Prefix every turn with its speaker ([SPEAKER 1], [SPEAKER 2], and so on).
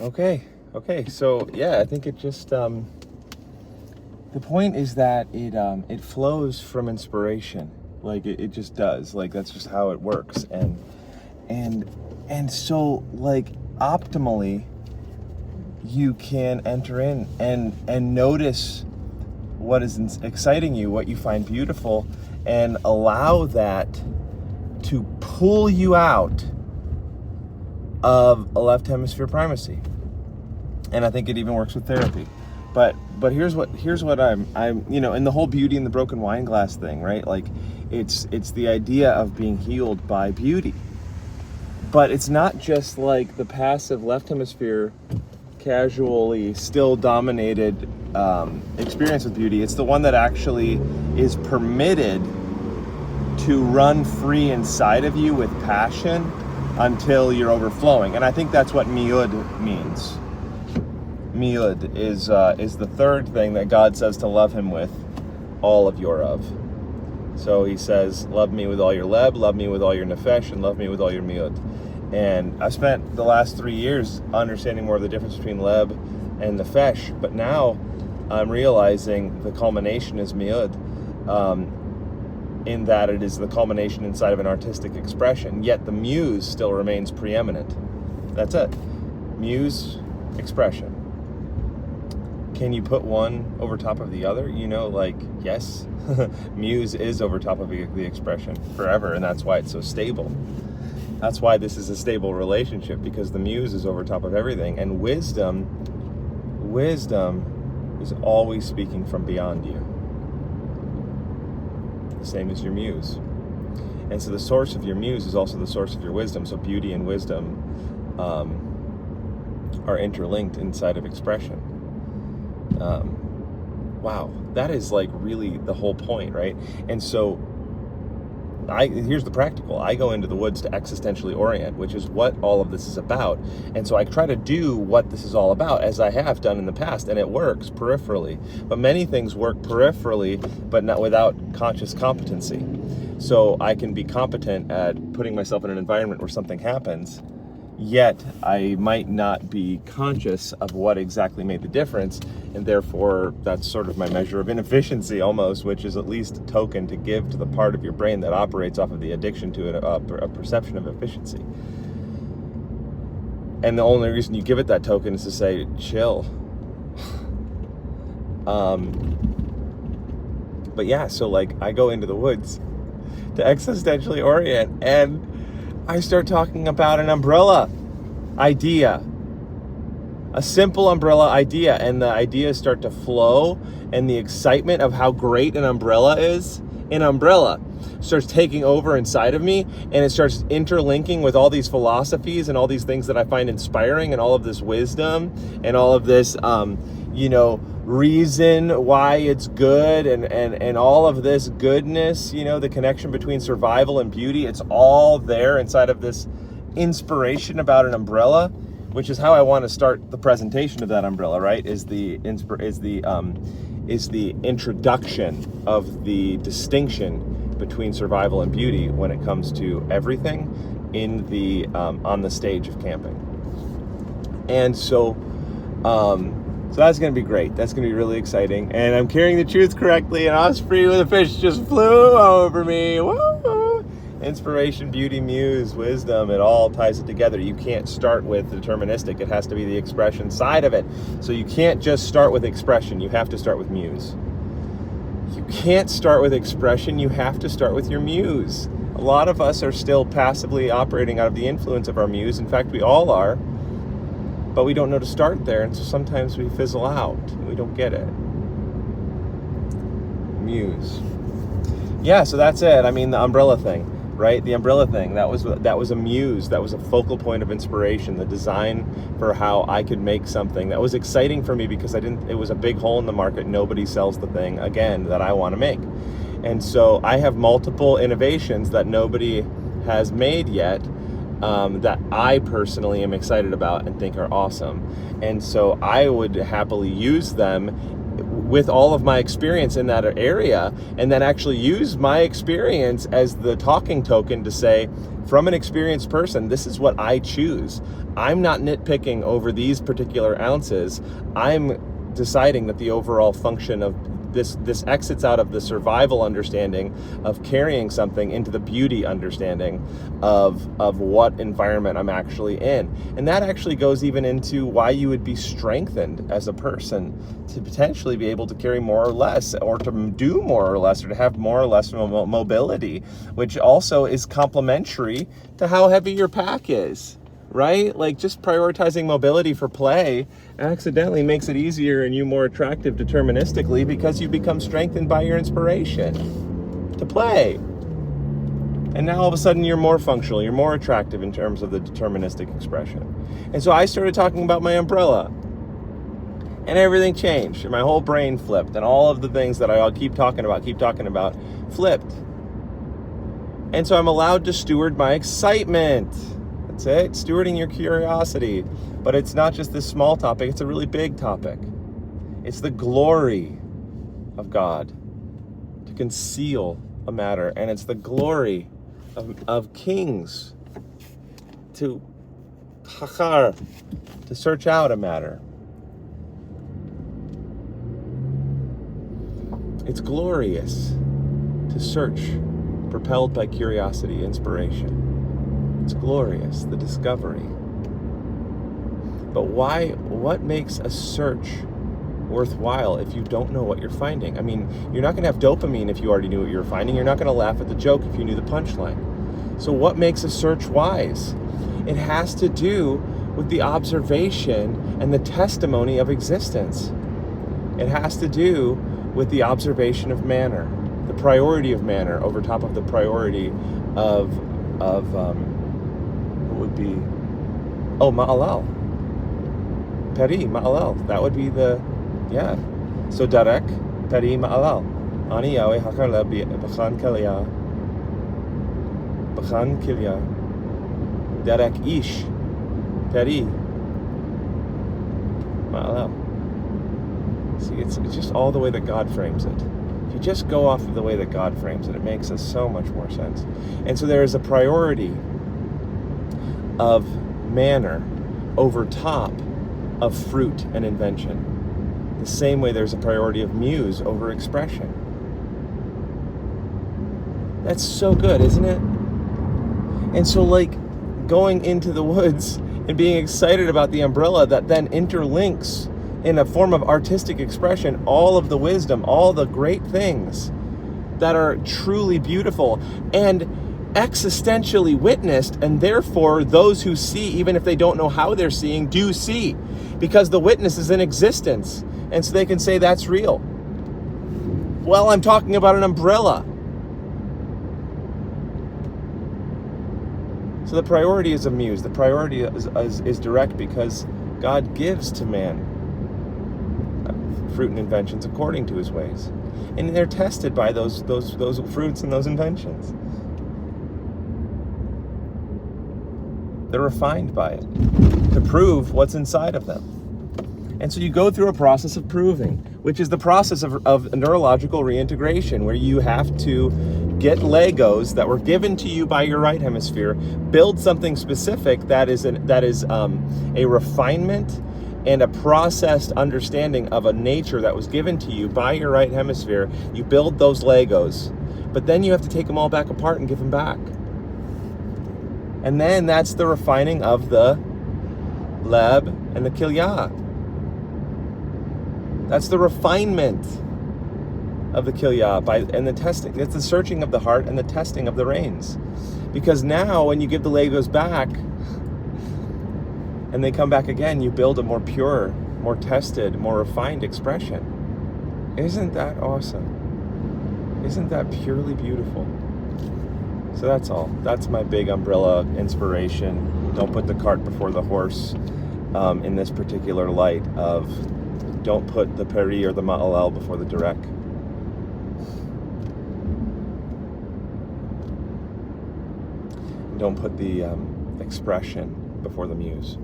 [SPEAKER 1] Okay. So yeah, I think it just the point is that it flows from inspiration. Like it just does. Like that's just how it works. And and so like optimally, you can enter in and notice what is exciting you, what you find beautiful, and allow that to pull you out of a left hemisphere primacy. And I think it even works with therapy. But here's what I'm in the whole beauty and the broken wine glass thing, right? Like it's the idea of being healed by beauty. But it's not just like the passive left hemisphere casually still dominated experience with beauty. It's the one that actually is permitted to run free inside of you with passion until you're overflowing. And I think that's what miud means. Miud is the third thing that God says to love him with all of your of. So he says, love me with all your leb, love me with all your nefesh, and love me with all your miud. And I've spent the last 3 years understanding more of the difference between leb and nefesh, but now I'm realizing the culmination is miud, in that it is the culmination inside of an artistic expression, yet the muse still remains preeminent. That's it. Muse, expression. Can you put one over top of the other? Yes. Muse is over top of the expression forever, and that's why it's so stable. That's why this is a stable relationship, because the muse is over top of everything. And wisdom is always speaking from beyond you. The same as your muse. And so the source of your muse is also the source of your wisdom. So beauty and wisdom are interlinked inside of expression. Wow, that is like really the whole point, right? And so here's the practical. I go into the woods to existentially orient, which is what all of this is about. And so I try to do what this is all about, as I have done in the past, and it works peripherally. But many things work peripherally, but not without conscious competency. So I can be competent at putting myself in an environment where something happens, yet I might not be conscious of what exactly made the difference, and therefore that's sort of my measure of inefficiency almost, which is at least a token to give to the part of your brain that operates off of the addiction to a perception of efficiency. And the only reason you give it that token is to say, chill. But yeah, so like I go into the woods to existentially orient, and I start talking about an umbrella idea, a simple umbrella idea, and the ideas start to flow, and the excitement of how great an umbrella is, an umbrella starts taking over inside of me, and it starts interlinking with all these philosophies and all these things that I find inspiring, and all of this wisdom and all of this reason why it's good, and all of this goodness, the connection between survival and beauty. It's all there inside of this inspiration about an umbrella, which is how I want to start the presentation of that umbrella, right? Is the introduction of the distinction between survival and beauty when it comes to everything in the on the stage of camping. And so that's going to be great. That's going to be really exciting. And I'm carrying the truth correctly, and I was free when the fish just flew over me. Woo! Inspiration, beauty, muse, wisdom, it all ties it together. You can't start with deterministic. It has to be the expression side of it. So you can't just start with expression. You have to start with muse. You can't start with expression. You have to start with your muse. A lot of us are still passively operating out of the influence of our muse. In fact, we all are. But we don't know to start there, and so sometimes we fizzle out. We don't get it. Muse. Yeah, so that's it. I mean, the umbrella thing, right? The umbrella thing, that was a muse. That was a focal point of inspiration, the design for how I could make something. That was exciting for me because it was a big hole in the market. Nobody sells the thing, again, that I want to make. And so I have multiple innovations that nobody has made yet, that I personally am excited about and think are awesome. And so I would happily use them with all of my experience in that area, and then actually use my experience as the talking token to say, from an experienced person, this is what I choose. I'm not nitpicking over these particular ounces. I'm deciding that the overall function of this exits out of the survival understanding of carrying something into the beauty understanding of what environment I'm actually in. And that actually goes even into why you would be strengthened as a person to potentially be able to carry more or less, or to do more or less, or to have more or less mobility, which also is complementary to how heavy your pack is. Right? Like, just prioritizing mobility for play accidentally makes it easier and you more attractive deterministically, because you become strengthened by your inspiration to play. And now all of a sudden you're more functional, you're more attractive in terms of the deterministic expression. And so I started talking about my umbrella, and everything changed, and my whole brain flipped, and all of the things that I'll keep talking about flipped. And so I'm allowed to steward my excitement. That's it, stewarding your curiosity. But it's not just this small topic, it's a really big topic. It's the glory of God to conceal a matter, and it's the glory of kings to hachar, to search out a matter. It's glorious to search, propelled by curiosity, inspiration. It's glorious, the discovery. But why? What makes a search worthwhile if you don't know what you're finding? I mean, you're not going to have dopamine if you already knew what you were finding. You're not going to laugh at the joke if you knew the punchline. So what makes a search wise? It has to do with the observation and the testimony of existence. It has to do with the observation of manner, the priority of manner over top of the priority of what would be, ma'alal. Peri, ma'alal. That would be so darek, peri, ma'alal. Ani Yahweh hakar le b'chan kilya. Darek ish, peri, ma'alal. See, it's just all the way that God frames it. If you just go off of the way that God frames it, it makes so much more sense. And so there is a priority of manner over top of fruit and invention. The same way there's a priority of muse over expression. That's so good, isn't it? And so, like, going into the woods and being excited about the umbrella that then interlinks in a form of artistic expression all of the wisdom, all the great things that are truly beautiful and existentially witnessed, and therefore those who see, even if they don't know how they're seeing, do see, because the witness is in existence, and so they can say that's real. Well, I'm talking about an umbrella. So the priority is a muse. The priority is direct, because God gives to man fruit and inventions according to his ways, and they're tested by those fruits and those inventions. They're refined by it to prove what's inside of them. And so you go through a process of proving, which is the process of neurological reintegration, where you have to get Legos that were given to you by your right hemisphere, build something specific that is a refinement and a processed understanding of a nature that was given to you by your right hemisphere. You build those Legos, but then you have to take them all back apart and give them back. And then that's the refining of the leb and the kilyah. That's the refinement of the kilyah and the testing. It's the searching of the heart and the testing of the reins. Because now when you give the Legos back and they come back again, you build a more pure, more tested, more refined expression. Isn't that awesome? Isn't that purely beautiful? So that's all. That's my big umbrella inspiration. Don't put the cart before the horse in this particular light of don't put the peri or the ma'alal before the direk. Don't put the expression before the muse.